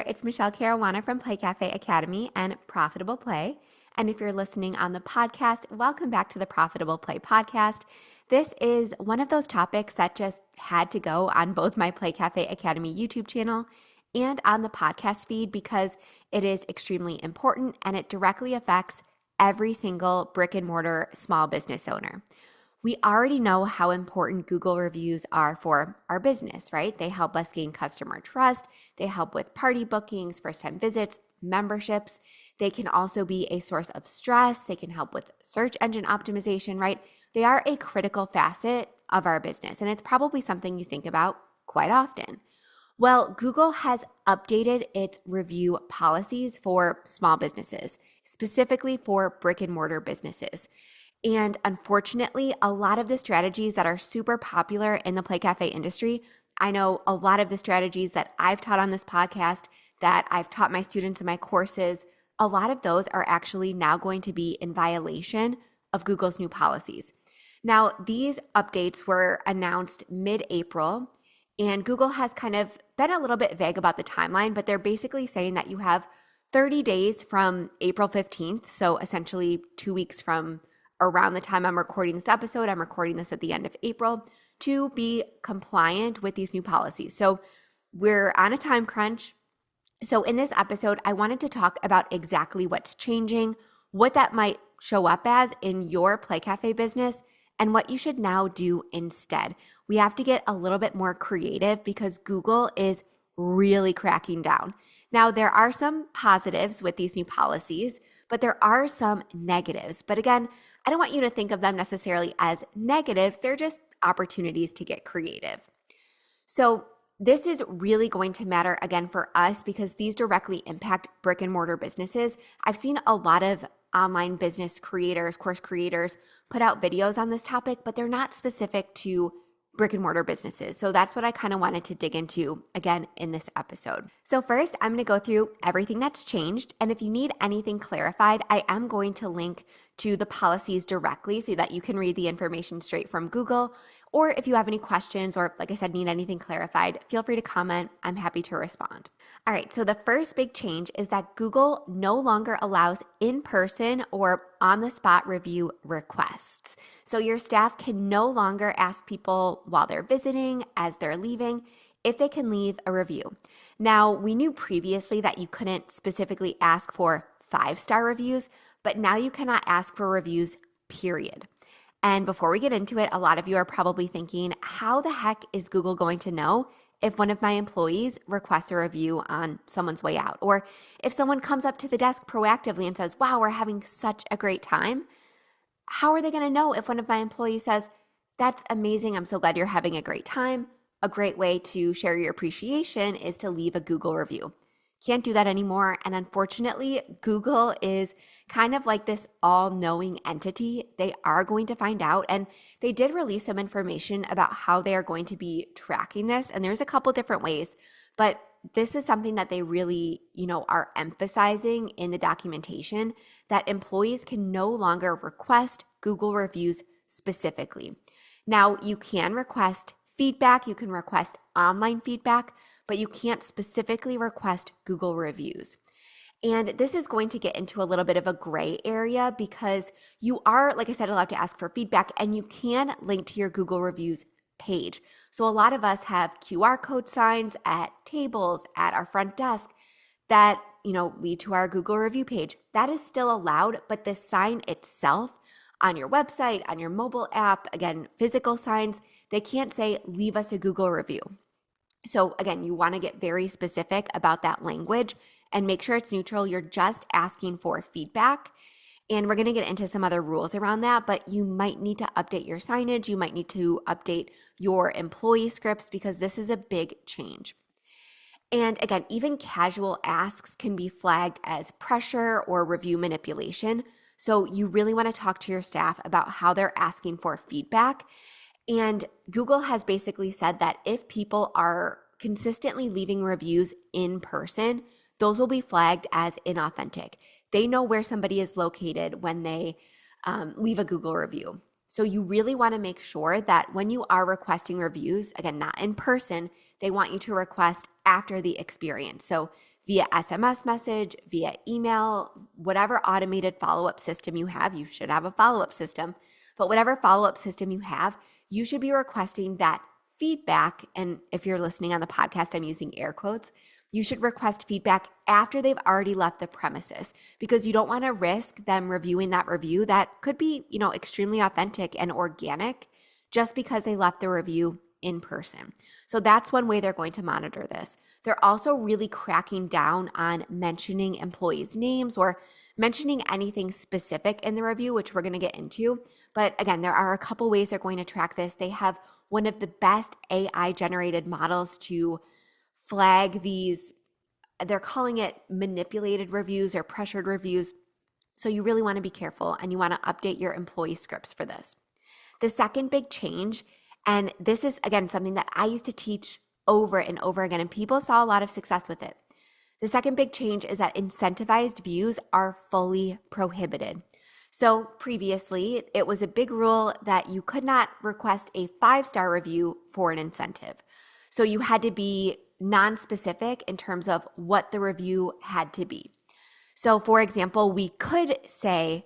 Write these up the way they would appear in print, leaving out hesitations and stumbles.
there, it's Michelle Caruana from Play Cafe Academy and Profitable Play. And if you're listening on the podcast, welcome back to the Profitable Play podcast. This is one of those topics that just had to go on both my Play Cafe Academy YouTube channel and on the podcast feed because it is extremely important and it directly affects every single brick and mortar small business owner. We already know how important Google reviews are for our business, right? They help us gain customer trust. They help with party bookings, first-time visits, memberships. They can also be a source of stress. They can help with search engine optimization, right? They are a critical facet of our business, and it's probably something you think about quite often. Well, Google has updated its review policies for small businesses, specifically for brick and mortar businesses. And unfortunately, a lot of the strategies that are super popular in the Play Cafe industry, I know a lot of the strategies that I've taught on this podcast, that I've taught my students in my courses, a lot of those are actually now going to be in violation of Google's new policies. Now, these updates were announced mid-April, and Google has kind of been a little bit vague about the timeline, but they're basically saying that you have 30 days from April 15th, so essentially 2 weeks from around the time I'm recording this episode. I'm recording this at the end of April to be compliant with these new policies. So we're on a time crunch. So in this episode, I wanted to talk about exactly what's changing, what that might show up as in your Play Cafe business, and what you should now do instead. We have to get a little bit more creative because Google is really cracking down. Now, there are some positives with these new policies, but there are some negatives. But again, I don't want you to think of them necessarily as negatives. They're just opportunities to get creative. So this is really going to matter again for us because these directly impact brick and mortar businesses. I've seen a lot of online business creators, course creators put out videos on this topic, but they're not specific to brick and mortar businesses. So that's what I kind of wanted to dig into again in this episode. So first, I'm going to go through everything that's changed. And if you need anything clarified, I am going to link to the policies directly so that you can read the information straight from Google. Or if you have any questions or, like I said, need anything clarified, feel free to comment. I'm happy to respond. All right, so the first big change is that Google no longer allows in-person or on-the-spot review requests. So your staff can no longer ask people while they're visiting, as they're leaving, if they can leave a review. Now, we knew previously that you couldn't specifically ask for 5-star reviews, but now you cannot ask for reviews, period. And before we get into it, a lot of you are probably thinking, how the heck is Google going to know if one of my employees requests a review on someone's way out? Or if someone comes up to the desk proactively and says, wow, we're having such a great time. How are they going to know if one of my employees says, that's amazing, I'm so glad you're having a great time? A great way to share your appreciation is to leave a Google review. Can't do that anymore. And unfortunately, Google is kind of like this all-knowing entity. They are going to find out. And they did release some information about how they are going to be tracking this. And there's a couple different ways. But this is something that they really, are emphasizing in the documentation, that employees can no longer request Google reviews specifically. Now, you can request feedback. You can request online feedback, but you can't specifically request Google reviews. And this is going to get into a little bit of a gray area because you are, like I said, allowed to ask for feedback and you can link to your Google reviews page. So a lot of us have QR code signs at tables, at our front desk that, lead to our Google review page. That is still allowed, but the sign itself on your website, on your mobile app, again, physical signs, they can't say, leave us a Google review. So again, you want to get very specific about that language and make sure it's neutral. You're just asking for feedback. And we're going to get into some other rules around that, but you might need to update your signage. You might need to update your employee scripts because this is a big change. And again, even casual asks can be flagged as pressure or review manipulation. So you really want to talk to your staff about how they're asking for feedback. And Google has basically said that if people are consistently leaving reviews in person, those will be flagged as inauthentic. They know where somebody is located when they leave a Google review. So you really want to make sure that when you are requesting reviews, again, not in person, they want you to request after the experience. So via SMS message, via email, whatever automated follow-up system you have. You should have a follow-up system, but whatever follow-up system you have, you should be requesting that feedback. And if you're listening on the podcast, I'm using air quotes. You should request feedback after they've already left the premises, because you don't want to risk them reviewing that review that could be, extremely authentic and organic just because they left the review in person. So that's one way they're going to monitor this. They're also really cracking down on mentioning employees' names or mentioning anything specific in the review, which we're going to get into. But again, there are a couple ways they're going to track this. They have one of the best AI generated models to flag these. They're calling it manipulated reviews or pressured reviews. So you really want to be careful, and you want to update your employee scripts for this. The second big change, and this is again something that I used to teach over and over again, and people saw a lot of success with it. The second big change is that incentivized views are fully prohibited. So previously, it was a big rule that you could not request a 5-star review for an incentive. So you had to be non-specific in terms of what the review had to be. So for example, we could say,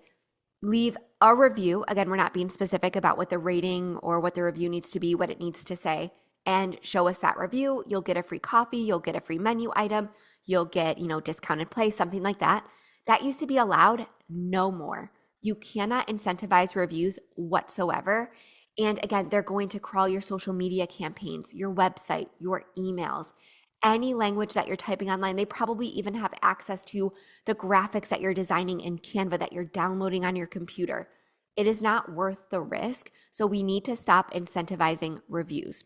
leave a review. Again, we're not being specific about what the rating or what the review needs to be, what it needs to say, and show us that review. You'll get a free coffee. You'll get a free menu item. You'll get, discounted play, something like that. That used to be allowed. No more. You cannot incentivize reviews whatsoever. And again, they're going to crawl your social media campaigns, your website, your emails, any language that you're typing online. They probably even have access to the graphics that you're designing in Canva that you're downloading on your computer. It is not worth the risk. So we need to stop incentivizing reviews.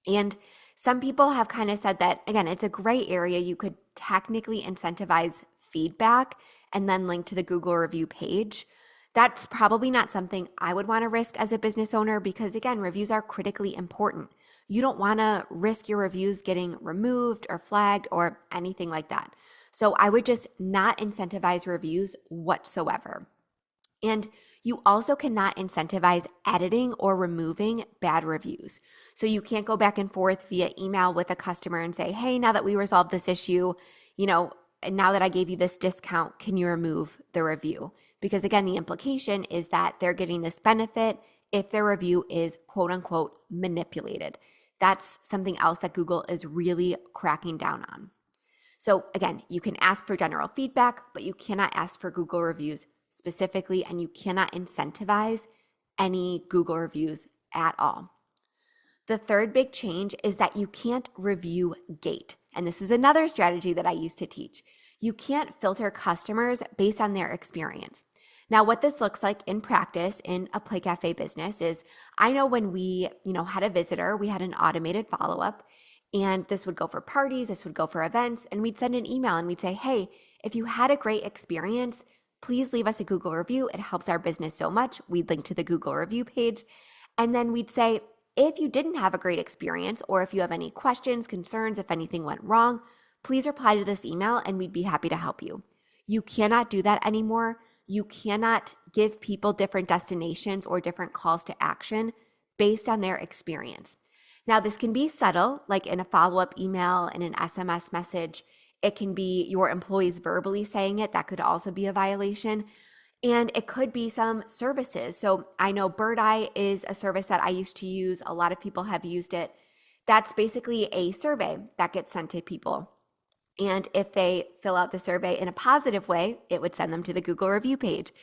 And some people have kind of said that, again, it's a gray area. You could technically incentivize feedback and then link to the Google review page. That's probably not something I would want to risk as a business owner, because again, reviews are critically important. You don't want to risk your reviews getting removed or flagged or anything like that. So I would just not incentivize reviews whatsoever. And you also cannot incentivize editing or removing bad reviews. So you can't go back and forth via email with a customer and say, hey, now that we resolved this issue, and now that I gave you this discount, can you remove the review? Because again, the implication is that they're getting this benefit if their review is quote unquote manipulated. That's something else that Google is really cracking down on. So again, you can ask for general feedback, but you cannot ask for Google reviews specifically, and you cannot incentivize any Google reviews at all. The third big change is that you can't review gate. And this is another strategy that I used to teach. You can't filter customers based on their experience. Now, what this looks like in practice in a Play Cafe business is, I know when we, had a visitor, we had an automated follow-up, and this would go for parties, this would go for events, and we'd send an email and we'd say, hey, if you had a great experience, please leave us a Google review. It helps our business so much. We'd link to the Google review page. And then we'd say, if you didn't have a great experience, or if you have any questions, concerns, if anything went wrong, please reply to this email and we'd be happy to help you. You cannot do that anymore. You cannot give people different destinations or different calls to action based on their experience. Now, this can be subtle, like in a follow-up email, in an SMS message. It can be your employees verbally saying it. That could also be a violation. And it could be some services. So I know Bird Eye is a service that I used to use. A lot of people have used it. That's basically a survey that gets sent to people. And if they fill out the survey in a positive way, it would send them to the Google review page.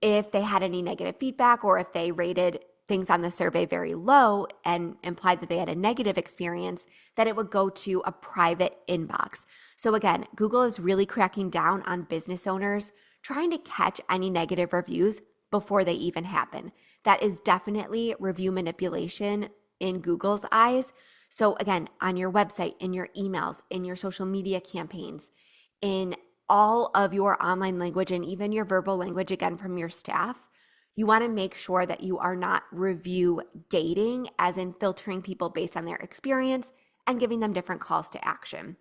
If they had any negative feedback, or if they rated things on the survey very low and implied that they had a negative experience, that it would go to a private inbox. So again, Google is really cracking down on business owners trying to catch any negative reviews before they even happen. That is definitely review manipulation in Google's eyes. So again, on your website, in your emails, in your social media campaigns, in all of your online language, and even your verbal language, again, from your staff, you want to make sure that you are not review gating, as in filtering people based on their experience and giving them different calls to action.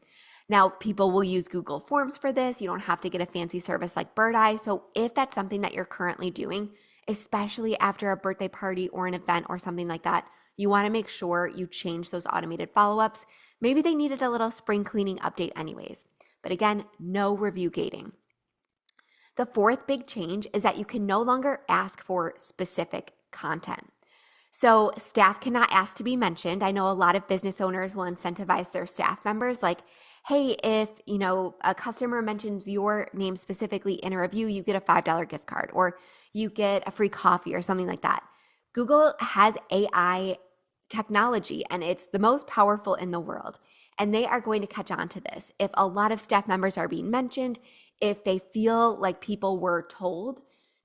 Now, people will use Google Forms for this. You don't have to get a fancy service like Bird Eye. So if that's something that you're currently doing, especially after a birthday party or an event or something like that, you want to make sure you change those automated follow-ups. Maybe they needed a little spring cleaning update anyways. But again, no review gating. The fourth big change is that you can no longer ask for specific content. So staff cannot ask to be mentioned. I know a lot of business owners will incentivize their staff members like, hey, if, a customer mentions your name specifically in a review, you get a $5 gift card or you get a free coffee or something like that. Google has AI technology and it's the most powerful in the world. And they are going to catch on to this. If a lot of staff members are being mentioned, if they feel like people were told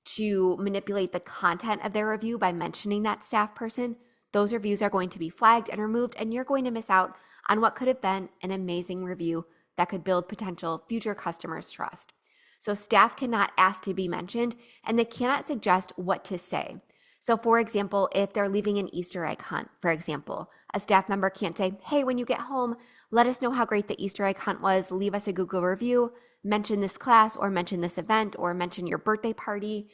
to manipulate the content of their review by mentioning that staff person, those reviews are going to be flagged and removed, and you're going to miss out on what could have been an amazing review that could build potential future customers' trust. So staff cannot ask to be mentioned, and they cannot suggest what to say. So for example, if they're leaving an Easter egg hunt, for example, a staff member can't say, hey, when you get home, let us know how great the Easter egg hunt was, leave us a Google review, mention this class or mention this event or mention your birthday party,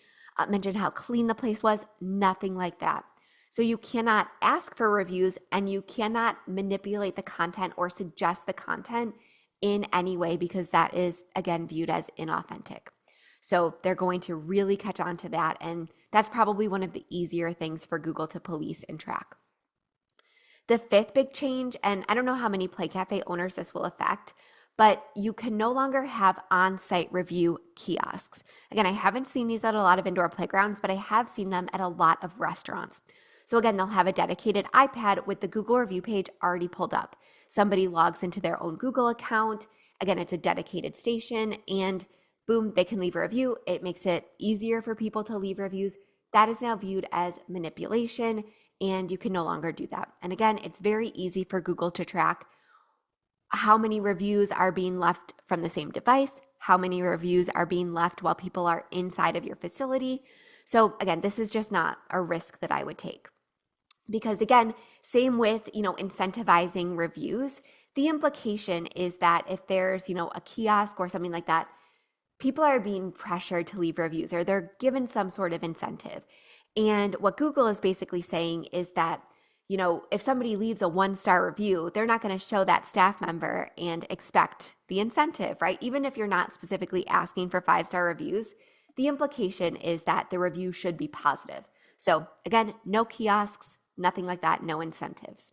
mention how clean the place was, nothing like that. So you cannot ask for reviews and you cannot manipulate the content or suggest the content in any way because that is, again, viewed as inauthentic. So they're going to really catch on to that. And that's probably one of the easier things for Google to police and track. The fifth big change, and I don't know how many Play Cafe owners this will affect, but you can no longer have on-site review kiosks. Again, I haven't seen these at a lot of indoor playgrounds, but I have seen them at a lot of restaurants. So again, they'll have a dedicated iPad with the Google review page already pulled up. Somebody logs into their own Google account. Again, it's a dedicated station and boom, they can leave a review. It makes it easier for people to leave reviews. That is now viewed as manipulation and you can no longer do that. And again, it's very easy for Google to track how many reviews are being left from the same device, how many reviews are being left while people are inside of your facility. So again, this is just not a risk that I would take. Because again, same with, incentivizing reviews, the implication is that if there's, a kiosk or something like that, people are being pressured to leave reviews or they're given some sort of incentive. And what Google is basically saying is that, if somebody leaves a 1-star review, they're not going to show that staff member and expect the incentive, right? Even if you're not specifically asking for 5-star reviews, the implication is that the review should be positive. So again, no kiosks, nothing like that, no incentives.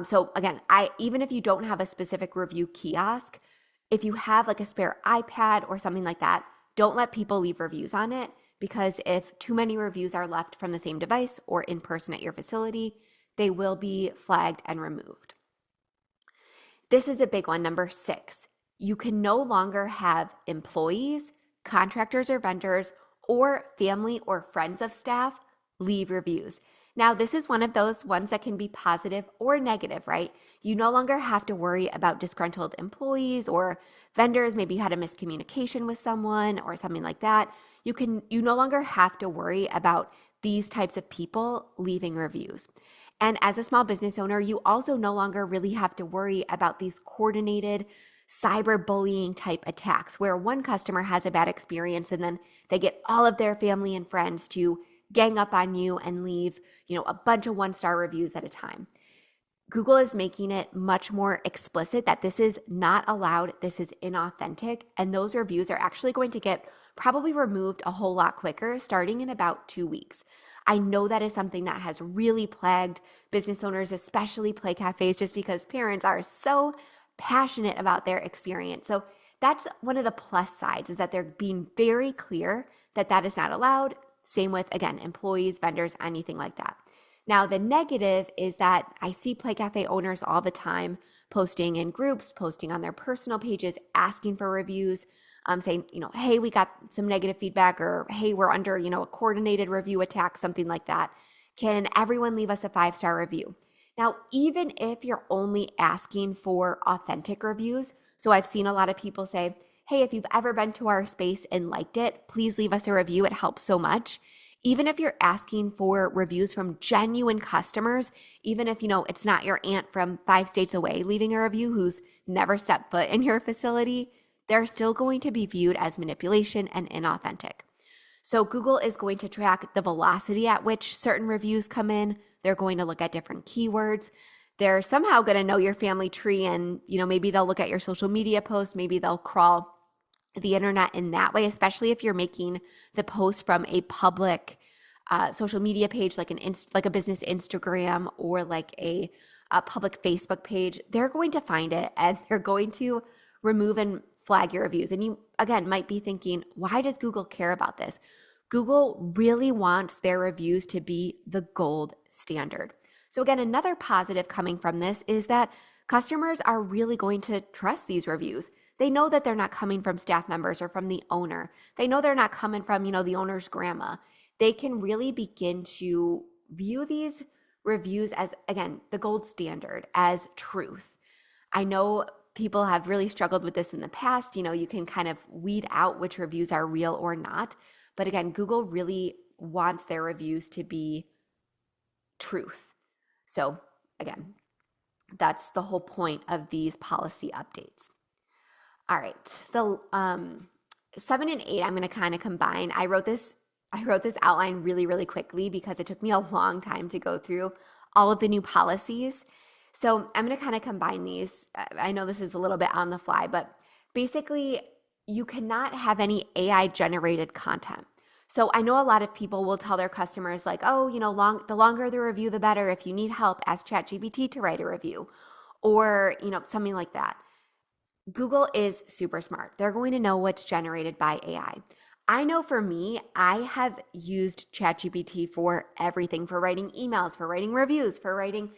So again, even if you don't have a specific review kiosk, if you have like a spare iPad or something like that, don't let people leave reviews on it because if too many reviews are left from the same device or in person at your facility, they will be flagged and removed. This is a big one, number 6. You can no longer have employees, contractors or vendors, or family or friends of staff leave reviews. Now, this is one of those ones that can be positive or negative, right? You no longer have to worry about disgruntled employees or vendors. Maybe you had a miscommunication with someone or something like that. You no longer have to worry about these types of people leaving reviews. And as a small business owner, you also no longer really have to worry about these coordinated cyberbullying type attacks where one customer has a bad experience and then they get all of their family and friends to gang up on you and leave, a bunch of 1-star reviews at a time. Google is making it much more explicit that this is not allowed, this is inauthentic, and those reviews are actually going to get probably removed a whole lot quicker starting in about 2 weeks. I know that is something that has really plagued business owners, especially Play Cafes, just because parents are so passionate about their experience. So that's one of the plus sides is that they're being very clear that that is not allowed. Same with, again, employees, vendors, anything like that. Now, the negative is that I see Play Cafe owners all the time posting in groups, posting on their personal pages, asking for reviews, saying, hey, we got some negative feedback or, hey, we're under, a coordinated review attack, something like that. Can everyone leave us a 5-star review? Now, even if you're only asking for authentic reviews, so I've seen a lot of people say, hey, if you've ever been to our space and liked it, please leave us a review. It helps so much. Even if you're asking for reviews from genuine customers, even if, it's not your aunt from 5 states away leaving a review who's never stepped foot in your facility, they're still going to be viewed as manipulation and inauthentic. So Google is going to track the velocity at which certain reviews come in. They're going to look at different keywords. they're somehow going to know your family tree, and maybe they'll look at your social media posts, maybe they'll crawl the internet in that way, especially if you're making the post from a public social media page, like like a business Instagram or like a public Facebook page. They're going to find it and they're going to remove and flag your reviews. And you, again, might be thinking, why does Google care about this? Google really wants their reviews to be the gold standard. So again, another positive coming from this is that customers are really going to trust these reviews. They know that they're not coming from staff members or from the owner. They know they're not coming from, the owner's grandma. They can really begin to view these reviews as, again, the gold standard, as truth. I know people have really struggled with this in the past. You can kind of weed out which reviews are real or not. But again, Google really wants their reviews to be truth. So again, that's the whole point of these policy updates. All right, the 7 and 8, I'm going to kind of combine. I wrote this outline really, really quickly because it took me a long time to go through all of the new policies. So I'm going to kind of combine these. I know this is a little bit on the fly, but basically you cannot have any AI generated content. So I know a lot of people will tell their customers like, oh, the longer the review, the better. If you need help, ask ChatGPT to write a review, or, something like that. Google is super smart. They're going to know what's generated by AI. I know for me, I have used ChatGPT for everything, for writing emails, for writing reviews, for writing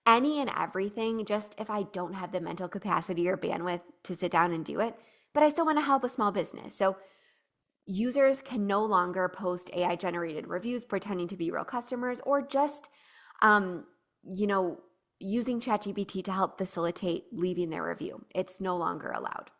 any and everything, just if I don't have the mental capacity or bandwidth to sit down and do it, but I still want to help a small business. So users can no longer post AI generated reviews pretending to be real customers, or just, using ChatGPT to help facilitate leaving their review. It's no longer allowed.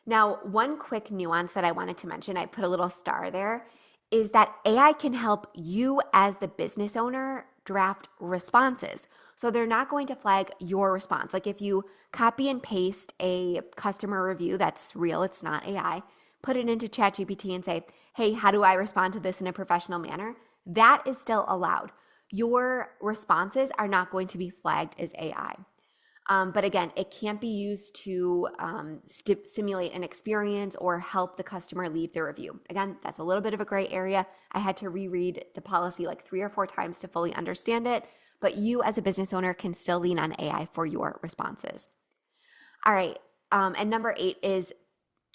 Now, one quick nuance that I wanted to mention, I put a little star there, is that AI can help you as the business owner draft responses. So they're not going to flag your response. Like if you copy and paste a customer review that's real, it's not AI, put it into ChatGPT and say, hey, how do I respond to this in a professional manner? That is still allowed. Your responses are not going to be flagged as AI. But again, it can't be used to simulate an experience or help the customer leave the review. Again, that's a little bit of a gray area. I had to reread the policy like 3 or 4 times to fully understand it, but you as a business owner can still lean on AI for your responses. All right, and number 8 is,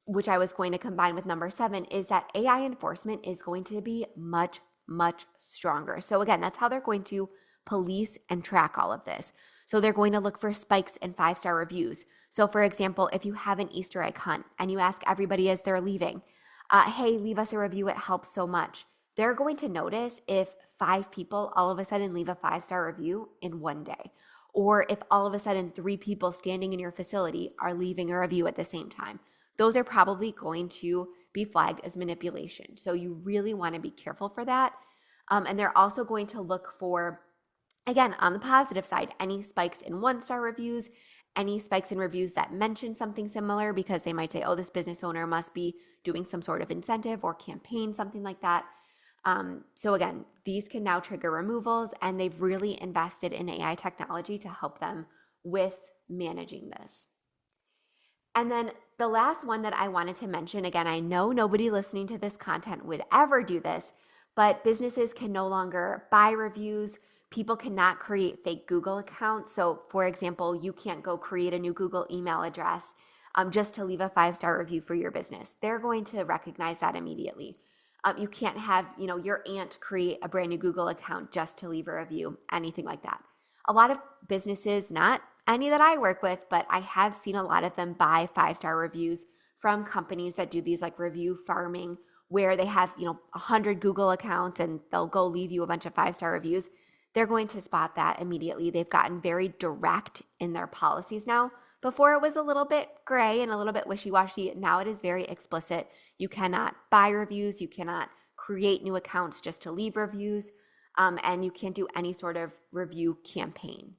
which I was going to combine with number 7, is that AI enforcement is going to be much, much stronger. So again, that's how they're going to police and track all of this. So they're going to look for spikes in 5-star reviews. So for example, if you have an Easter egg hunt and you ask everybody as they're leaving, hey, leave us a review, it helps so much. They're going to notice if 5 people all of a sudden leave a 5-star review in one day, or if all of a sudden 3 people standing in your facility are leaving a review at the same time. Those are probably going to be flagged as manipulation. So you really want to be careful for that. And they're also going to look for, again, on the positive side, any spikes in 1-star reviews, any spikes in reviews that mention something similar, because they might say, oh, this business owner must be doing some sort of incentive or campaign, something like that. So again, these can now trigger removals, and they've really invested in AI technology to help them with managing this. And then the last one that I wanted to mention, again, I know nobody listening to this content would ever do this, but businesses can no longer buy reviews. People cannot create fake Google accounts. So for example, you can't go create a new Google email address just to leave a 5-star review for your business. They're going to recognize that immediately. You can't have, your aunt create a brand new Google account just to leave a review, anything like that. A lot of businesses, not any that I work with, but I have seen a lot of them buy 5-star reviews from companies that do these like review farming, where they have, 100 Google accounts and they'll go leave you a bunch of 5-star reviews. They're going to spot that immediately. They've gotten very direct in their policies now. Before it was a little bit gray and a little bit wishy-washy. Now it is very explicit. You cannot buy reviews. You cannot create new accounts just to leave reviews. And you can't do any sort of review campaign.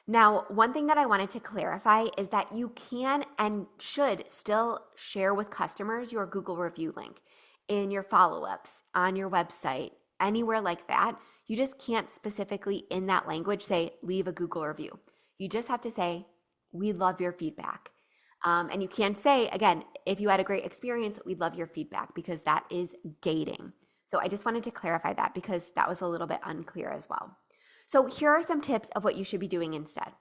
Now, one thing that I wanted to clarify is that you can and should still share with customers your Google review link in your follow-ups, on your website, anywhere like that. You just can't specifically in that language say, leave a Google review. You just have to say, we love your feedback. And you can say, again, if you had a great experience, we'd love your feedback, because that is gating. So I just wanted to clarify that because that was a little bit unclear as well. So here are some tips of what you should be doing instead.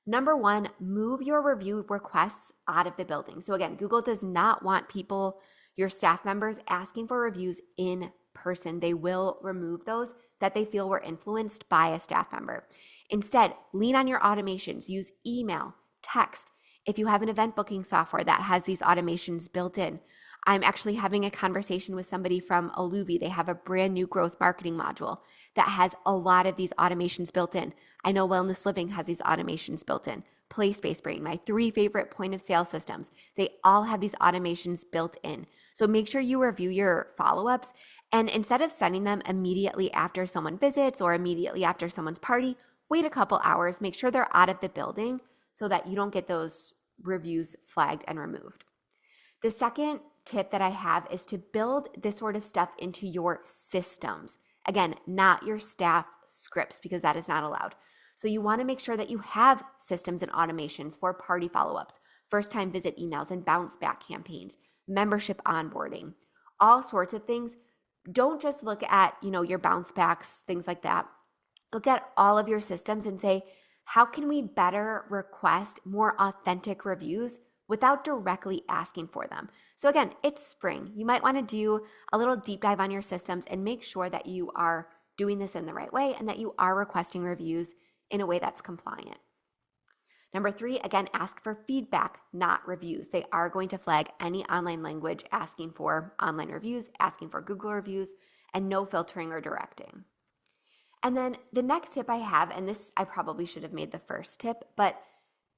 Number one, move your review requests out of the building. So again, Google does not want people, your staff members, asking for reviews in person. They will remove those that they feel were influenced by a staff member. Instead, lean on your automations. Use email, text. If you have an event booking software that has these automations built in, I'm actually having a conversation with somebody from Aluvi. They have a brand new growth marketing module that has a lot of these automations built in. I know Wellness Living has these automations built in. PlaySpace Brain, my 3 favorite point of sale systems, they all have these automations built in. So make sure you review your follow-ups, and instead of sending them immediately after someone visits or immediately after someone's party, wait a couple hours, make sure they're out of the building so that you don't get those reviews flagged and removed. The second tip that I have is to build this sort of stuff into your systems. Again, not your staff scripts, because that is not allowed. So you want to make sure that you have systems and automations for party follow-ups, first-time visit emails and bounce back campaigns, membership onboarding, all sorts of things. Don't just look at, your bounce backs, things like that. Look at all of your systems and say, how can we better request more authentic reviews without directly asking for them? So again, it's spring. You might want to do a little deep dive on your systems and make sure that you are doing this in the right way and that you are requesting reviews in a way that's compliant. Number 3, again, ask for feedback, not reviews. They are going to flag any online language asking for online reviews, asking for Google reviews, and no filtering or directing. And then the next tip I have, and this I probably should have made the first tip, but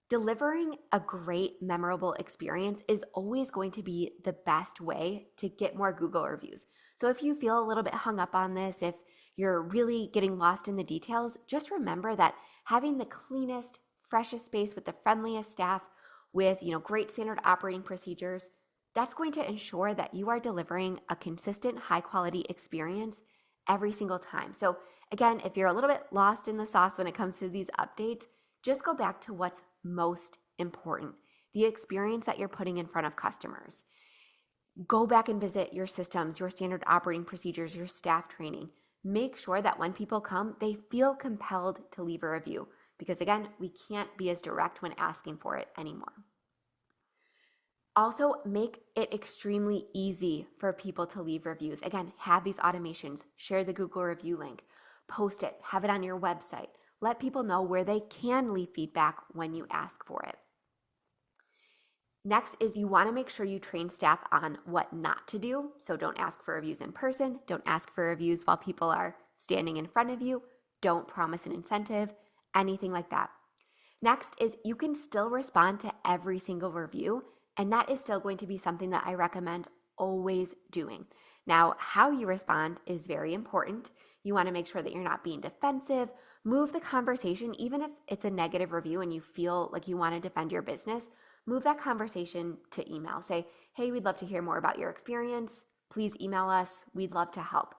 delivering a great, memorable experience is always going to be the best way to get more Google reviews. So if you feel a little bit hung up on this, if you're really getting lost in the details, just remember that having the cleanest, freshest space with the friendliest staff, with great standard operating procedures, that's going to ensure that you are delivering a consistent, high-quality experience every single time. So again, if you're a little bit lost in the sauce when it comes to these updates, just go back to what's most important, the experience that you're putting in front of customers. Go back and visit your systems, your standard operating procedures, your staff training. Make sure that when people come, they feel compelled to leave a review, because again, we can't be as direct when asking for it anymore. Also, make it extremely easy for people to leave reviews. Again, have these automations, share the Google review link, post it, have it on your website. Let people know where they can leave feedback when you ask for it. Next is you want to make sure you train staff on what not to do. So don't ask for reviews in person. Don't ask for reviews while people are standing in front of you. Don't promise an incentive, anything like that. Next is you can still respond to every single review, and that is still going to be something that I recommend always doing. Now, how you respond is very important. You want to make sure that you're not being defensive. Move the conversation, even if it's a negative review and you feel like you want to defend your business, move that conversation to email. Say, hey, we'd love to hear more about your experience. Please email us. We'd love to help.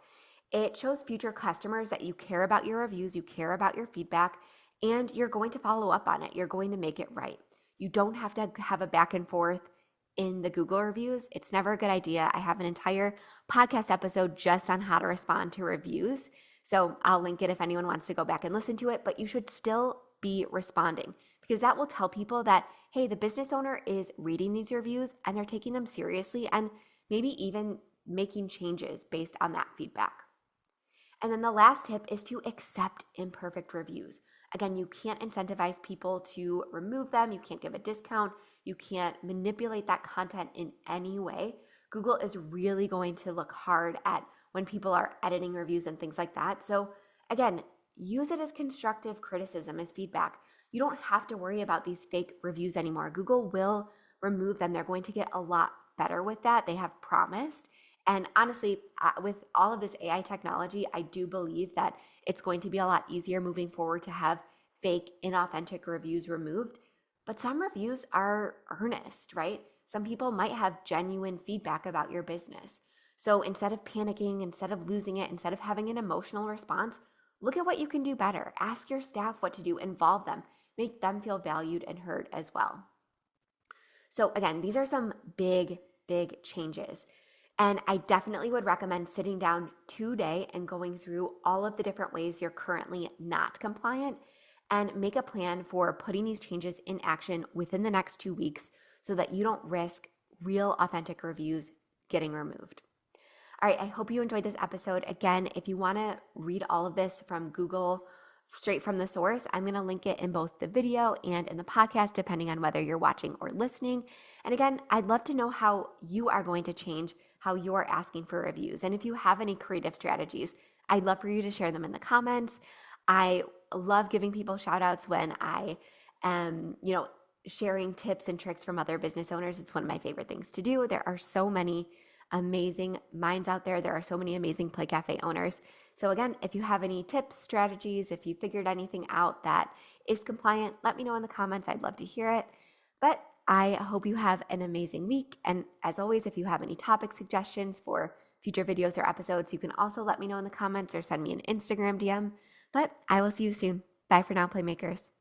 It shows future customers that you care about your reviews, you care about your feedback, and you're going to follow up on it. You're going to make it right. You don't have to have a back and forth in the Google reviews. It's never a good idea. I have an entire podcast episode just on how to respond to reviews. So I'll link it if anyone wants to go back and listen to it, but you should still be responding, because that will tell people that, hey, the business owner is reading these reviews and they're taking them seriously and maybe even making changes based on that feedback. And then the last tip is to accept imperfect reviews. Again, you can't incentivize people to remove them. You can't give a discount. You can't manipulate that content in any way. Google is really going to look hard at when people are editing reviews and things like that. So again, use it as constructive criticism, as feedback. You don't have to worry about these fake reviews anymore. Google will remove them. They're going to get a lot better with that. They have promised. And honestly, with all of this AI technology, I do believe that it's going to be a lot easier moving forward to have fake, inauthentic reviews removed. But some reviews are earnest, right? Some people might have genuine feedback about your business. So instead of panicking, instead of losing it, instead of having an emotional response, Look at what you can do better. Ask your staff what to do, involve them, make them feel valued and heard as well. So again, these are some big, big changes. And I definitely would recommend sitting down today and going through all of the different ways you're currently not compliant and make a plan for putting these changes in action within the next 2 weeks so that you don't risk real authentic reviews getting removed. All right, I hope you enjoyed this episode. Again, if you want to read all of this from Google straight from the source, I'm going to link it in both the video and in the podcast, depending on whether you're watching or listening. And again, I'd love to know how you are going to change how you're asking for reviews. And if you have any creative strategies, I'd love for you to share them in the comments. I love giving people shout outs when I am, sharing tips and tricks from other business owners. It's one of my favorite things to do. There are so many amazing minds out there. There are so many amazing Play Cafe owners. So again, if you have any tips, strategies, if you figured anything out that is compliant, let me know in the comments. I'd love to hear it. But I hope you have an amazing week. And as always, if you have any topic suggestions for future videos or episodes, you can also let me know in the comments or send me an Instagram DM. But I will see you soon. Bye for now, Playmakers.